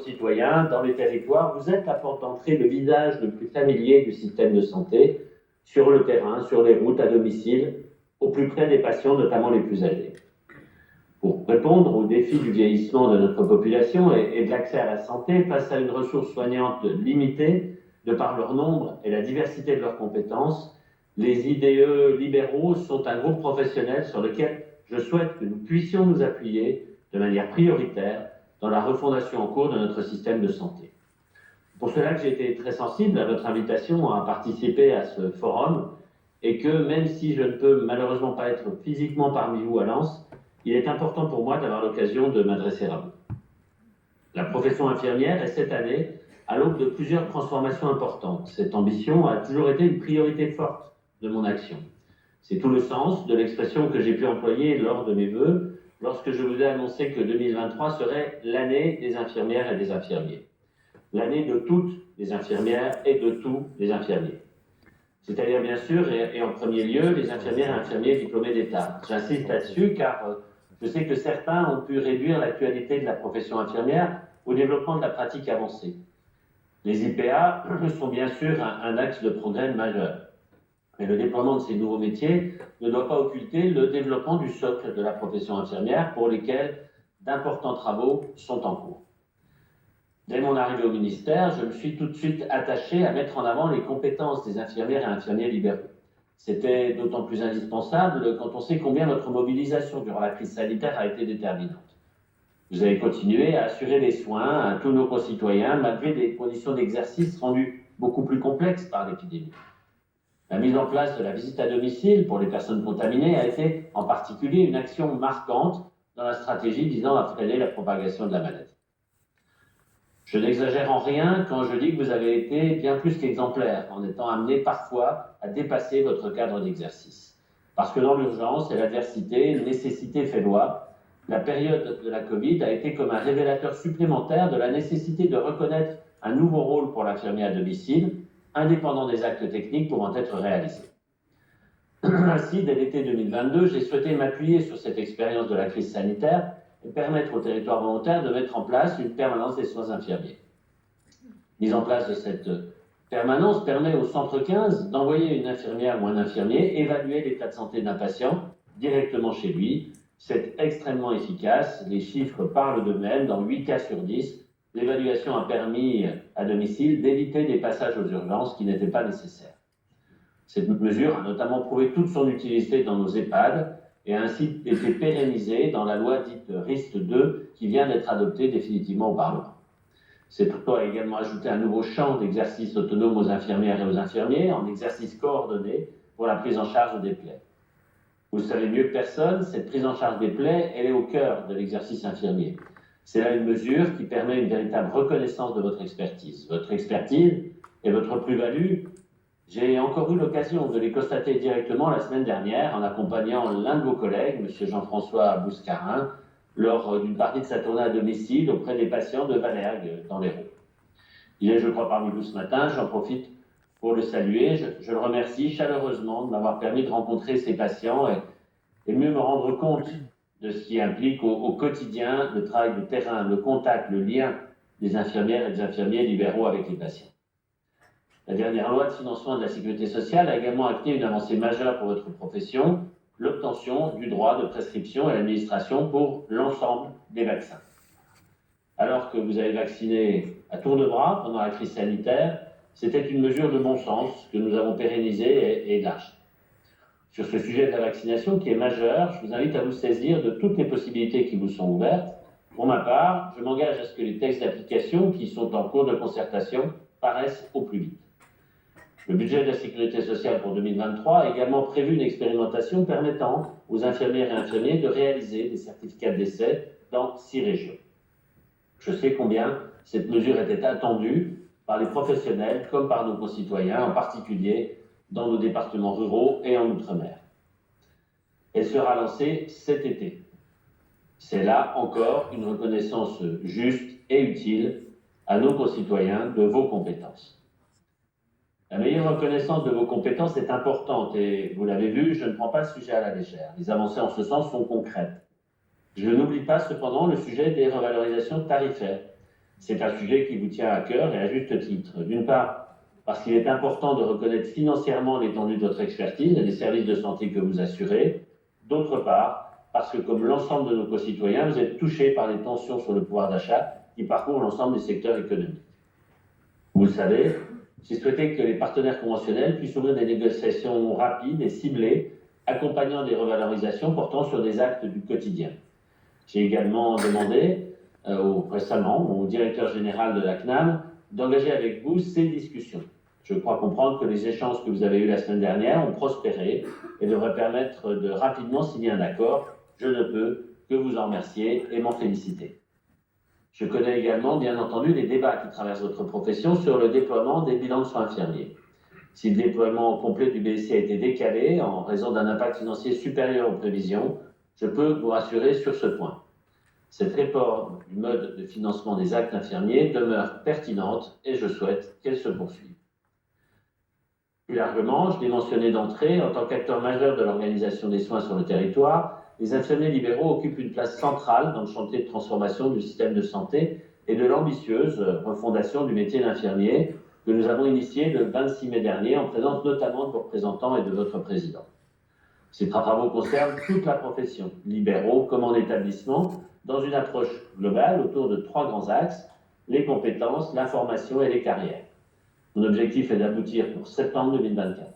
concitoyens, dans les territoires, vous êtes la porte d'entrée, le visage le plus familier du système de santé, sur le terrain, sur les routes, à domicile, au plus près des patients, notamment les plus âgés. Pour répondre aux défis du vieillissement de notre population et de l'accès à la santé, face à une ressource soignante limitée, de par leur nombre et la diversité de leurs compétences, les IDE libéraux sont un groupe professionnel sur lequel je souhaite que nous puissions nous appuyer de manière prioritaire dans la refondation en cours de notre système de santé. Pour cela que j'ai été très sensible à votre invitation à participer à ce forum et que même si je ne peux malheureusement pas être physiquement parmi vous à Lens, il est important pour moi d'avoir l'occasion de m'adresser à vous. La profession infirmière est cette année à l'aube de plusieurs transformations importantes. Cette ambition a toujours été une priorité forte de mon action. C'est tout le sens de l'expression que j'ai pu employer lors de mes vœux, lorsque je vous ai annoncé que 2023 serait l'année des infirmières et des infirmiers. L'année de toutes les infirmières et de tous les infirmiers. C'est-à-dire, bien sûr, et en premier lieu, les infirmières et infirmiers diplômés d'État. J'insiste là-dessus car je sais que certains ont pu réduire l'actualité de la profession infirmière au développement de la pratique avancée. Les IPA sont bien sûr un axe de progrès majeur. Mais le déploiement de ces nouveaux métiers ne doit pas occulter le développement du socle de la profession infirmière pour lesquels d'importants travaux sont en cours. Dès mon arrivée au ministère, je me suis tout de suite attaché à mettre en avant les compétences des infirmières et infirmiers libéraux. C'était d'autant plus indispensable quand on sait combien notre mobilisation durant la crise sanitaire a été déterminante. Vous avez continué à assurer les soins à tous nos concitoyens malgré des conditions d'exercice rendues beaucoup plus complexes par l'épidémie. La mise en place de la visite à domicile pour les personnes contaminées a été en particulier une action marquante dans la stratégie visant à freiner la propagation de la maladie. Je n'exagère en rien quand je dis que vous avez été bien plus qu'exemplaire en étant amené parfois à dépasser votre cadre d'exercice. Parce que dans l'urgence et l'adversité, nécessité fait loi, la période de la Covid a été comme un révélateur supplémentaire de la nécessité de reconnaître un nouveau rôle pour l'infirmier à domicile, indépendant des actes techniques pouvant être réalisés. Ainsi, dès l'été 2022, j'ai souhaité m'appuyer sur cette expérience de la crise sanitaire et permettre aux territoires volontaires de mettre en place une permanence des soins infirmiers. Mise en place de cette permanence permet au centre 15 d'envoyer une infirmière ou un infirmier évaluer l'état de santé d'un patient directement chez lui. C'est extrêmement efficace, les chiffres parlent d'eux-mêmes. Dans 8 cas sur 10, l'évaluation a permis à domicile d'éviter des passages aux urgences qui n'étaient pas nécessaires. Cette mesure a notamment prouvé toute son utilité dans nos EHPAD et a ainsi été pérennisée dans la loi dite RIST 2 qui vient d'être adoptée définitivement au Parlement. Cette loi a également ajouté un nouveau champ d'exercice autonome aux infirmières et aux infirmiers en exercice coordonné pour la prise en charge des plaies. Vous le savez mieux que personne, cette prise en charge des plaies, elle est au cœur de l'exercice infirmier. C'est là une mesure qui permet une véritable reconnaissance de votre expertise. Votre expertise et votre plus-value, j'ai encore eu l'occasion de les constater directement la semaine dernière en accompagnant l'un de vos collègues, M. Jean-François Bouscarin, lors d'une partie de sa tournée à domicile auprès des patients de Valergue dans l'Hérault. Il est, je crois, parmi vous ce matin. J'en profite pour le saluer. Je le remercie chaleureusement de m'avoir permis de rencontrer ces patients et mieux me rendre compte de ce qui implique au quotidien le travail de terrain, le contact, le lien des infirmières et des infirmiers libéraux avec les patients. La dernière loi de financement de la sécurité sociale a également acté une avancée majeure pour votre profession, l'obtention du droit de prescription et l'administration pour l'ensemble des vaccins. Alors que vous avez vacciné à tour de bras pendant la crise sanitaire, c'était une mesure de bon sens que nous avons pérennisée et élargie. Sur ce sujet de la vaccination qui est majeur, je vous invite à vous saisir de toutes les possibilités qui vous sont ouvertes. Pour ma part, je m'engage à ce que les textes d'application qui sont en cours de concertation paraissent au plus vite. Le budget de la sécurité sociale pour 2023 a également prévu une expérimentation permettant aux infirmières et infirmiers de réaliser des certificats de décès dans 6 régions. Je sais combien cette mesure était attendue par les professionnels comme par nos concitoyens, en particulier dans nos départements ruraux et en Outre-mer. Elle sera lancée cet été. C'est là encore une reconnaissance juste et utile à nos concitoyens de vos compétences. La meilleure reconnaissance de vos compétences est importante et vous l'avez vu, je ne prends pas le sujet à la légère. Les avancées en ce sens sont concrètes. Je n'oublie pas cependant le sujet des revalorisations tarifaires. C'est un sujet qui vous tient à cœur et à juste titre. D'une part, parce qu'il est important de reconnaître financièrement l'étendue de votre expertise et des services de santé que vous assurez. D'autre part, parce que comme l'ensemble de nos concitoyens, vous êtes touchés par les tensions sur le pouvoir d'achat qui parcourent l'ensemble des secteurs économiques. Vous le savez, j'ai souhaité que les partenaires conventionnels puissent ouvrir des négociations rapides et ciblées, accompagnant des revalorisations portant sur des actes du quotidien. J'ai également demandé récemment au directeur général de la CNAM d'engager avec vous ces discussions. Je crois comprendre que les échanges que vous avez eus la semaine dernière ont prospéré et devraient permettre de rapidement signer un accord. Je ne peux que vous en remercier et m'en féliciter. Je connais également, bien entendu, les débats qui traversent votre profession sur le déploiement des bilans de soins infirmiers. Si le déploiement complet du BSI a été décalé en raison d'un impact financier supérieur aux prévisions, je peux vous rassurer sur ce point. Cette réforme du mode de financement des actes infirmiers demeure pertinente et je souhaite qu'elle se poursuive. Plus largement, je l'ai mentionné d'entrée, en tant qu'acteur majeur de l'organisation des soins sur le territoire, les infirmiers libéraux occupent une place centrale dans le chantier de transformation du système de santé et de l'ambitieuse refondation du métier d'infirmier que nous avons initié le 26 mai dernier en présence notamment de vos représentants et de votre président. Ces travaux concernent toute la profession, libéraux comme en établissement, dans une approche globale autour de 3 grands axes, les compétences, l'information et les carrières. Mon objectif est d'aboutir pour septembre 2024.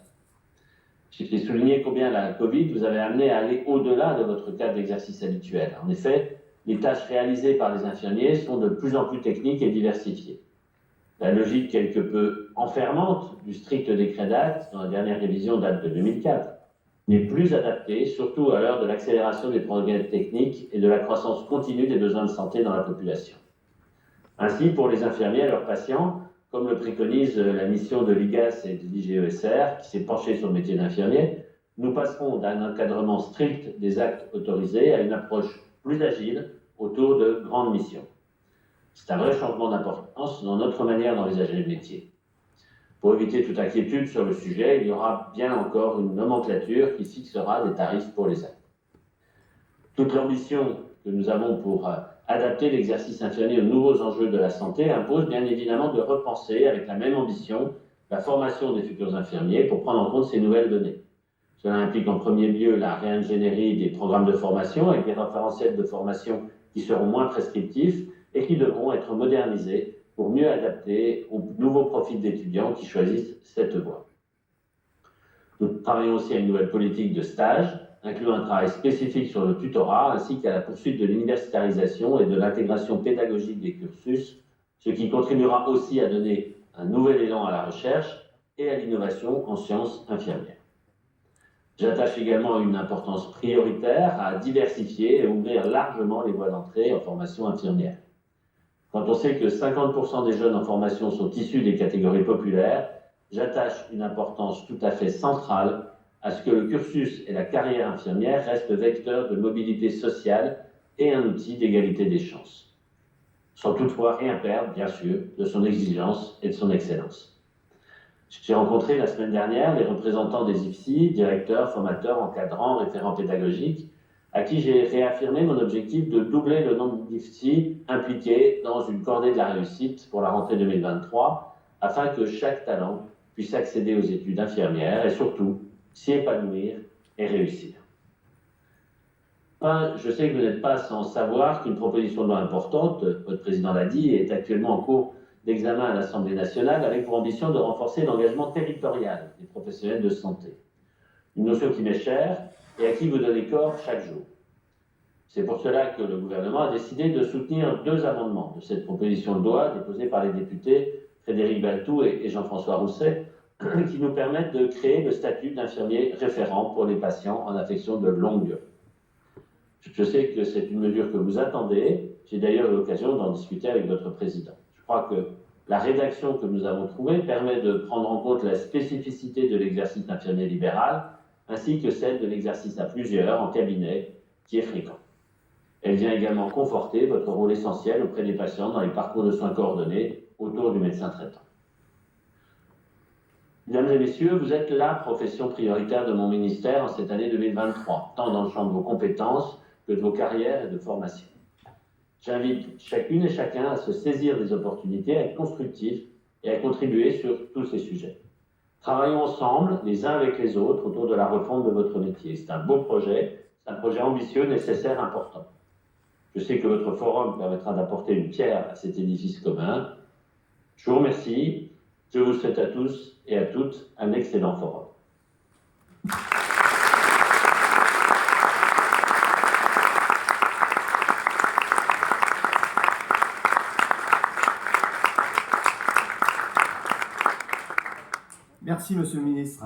J'ai souligné combien la Covid vous avait amené à aller au-delà de votre cadre d'exercice habituel. En effet, les tâches réalisées par les infirmiers sont de plus en plus techniques et diversifiées. La logique quelque peu enfermante du strict décret d'acte, dans la dernière révision date de 2004, n'est plus adaptée, surtout à l'heure de l'accélération des progrès techniques et de la croissance continue des besoins de santé dans la population. Ainsi, pour les infirmiers et leurs patients, comme le préconise la mission de l'IGAS et de l'IGESR, qui s'est penchée sur le métier d'infirmier, nous passerons d'un encadrement strict des actes autorisés à une approche plus agile autour de grandes missions. C'est un vrai changement d'importance dans notre manière d'envisager le métier. Pour éviter toute inquiétude sur le sujet, il y aura bien encore une nomenclature qui fixera des tarifs pour les actes. Toute l'ambition que nous avons pour adapter l'exercice infirmier aux nouveaux enjeux de la santé impose bien évidemment de repenser avec la même ambition la formation des futurs infirmiers pour prendre en compte ces nouvelles données. Cela implique en premier lieu la réingénierie des programmes de formation avec des référentiels de formation qui seront moins prescriptifs et qui devront être modernisés pour mieux adapter aux nouveaux profils d'étudiants qui choisissent cette voie. Nous travaillons aussi à une nouvelle politique de stage, incluant un travail spécifique sur le tutorat, ainsi qu'à la poursuite de l'universitarisation et de l'intégration pédagogique des cursus, ce qui contribuera aussi à donner un nouvel élan à la recherche et à l'innovation en sciences infirmières. J'attache également une importance prioritaire à diversifier et ouvrir largement les voies d'entrée en formation infirmière. Quand on sait que 50% des jeunes en formation sont issus des catégories populaires, j'attache une importance tout à fait centrale à ce que le cursus et la carrière infirmière restent vecteurs de mobilité sociale et un outil d'égalité des chances, sans toutefois rien perdre, bien sûr, de son exigence et de son excellence. J'ai rencontré la semaine dernière les représentants des IFSI, directeurs, formateurs, encadrants, référents pédagogiques, à qui j'ai réaffirmé mon objectif de doubler le nombre d'IFSI impliqués dans une cordée de la réussite pour la rentrée 2023, afin que chaque talent puisse accéder aux études infirmières et surtout s'y épanouir et réussir. Enfin, je sais que vous n'êtes pas sans savoir qu'une proposition de loi importante, votre président l'a dit, est actuellement en cours d'examen à l'Assemblée nationale avec pour ambition de renforcer l'engagement territorial des professionnels de santé. Une notion qui m'est chère et à qui vous donnez corps chaque jour. C'est pour cela que le gouvernement a décidé de soutenir 2 amendements de cette proposition de loi déposée par les députés Frédéric Baltou et Jean-François Rousset, qui nous permettent de créer le statut d'infirmier référent pour les patients en affection de longue durée. Je sais que c'est une mesure que vous attendez. J'ai d'ailleurs eu l'occasion d'en discuter avec votre président. Je crois que la rédaction que nous avons trouvée permet de prendre en compte la spécificité de l'exercice d'infirmier libéral, ainsi que celle de l'exercice à plusieurs en cabinet, qui est fréquent. Elle vient également conforter votre rôle essentiel auprès des patients dans les parcours de soins coordonnés autour du médecin traitant. Mesdames et messieurs, vous êtes la profession prioritaire de mon ministère en cette année 2023, tant dans le champ de vos compétences que de vos carrières et de formation. J'invite chacune et chacun à se saisir des opportunités, à être constructif et à contribuer sur tous ces sujets. Travaillons ensemble, les uns avec les autres, autour de la refonte de votre métier. C'est un beau projet, c'est un projet ambitieux, nécessaire, important. Je sais que votre forum permettra d'apporter une pierre à cet édifice commun. Je vous remercie. Je vous souhaite à tous et à toutes un excellent forum. Merci, Monsieur le Ministre.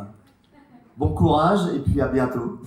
Bon courage et puis à bientôt.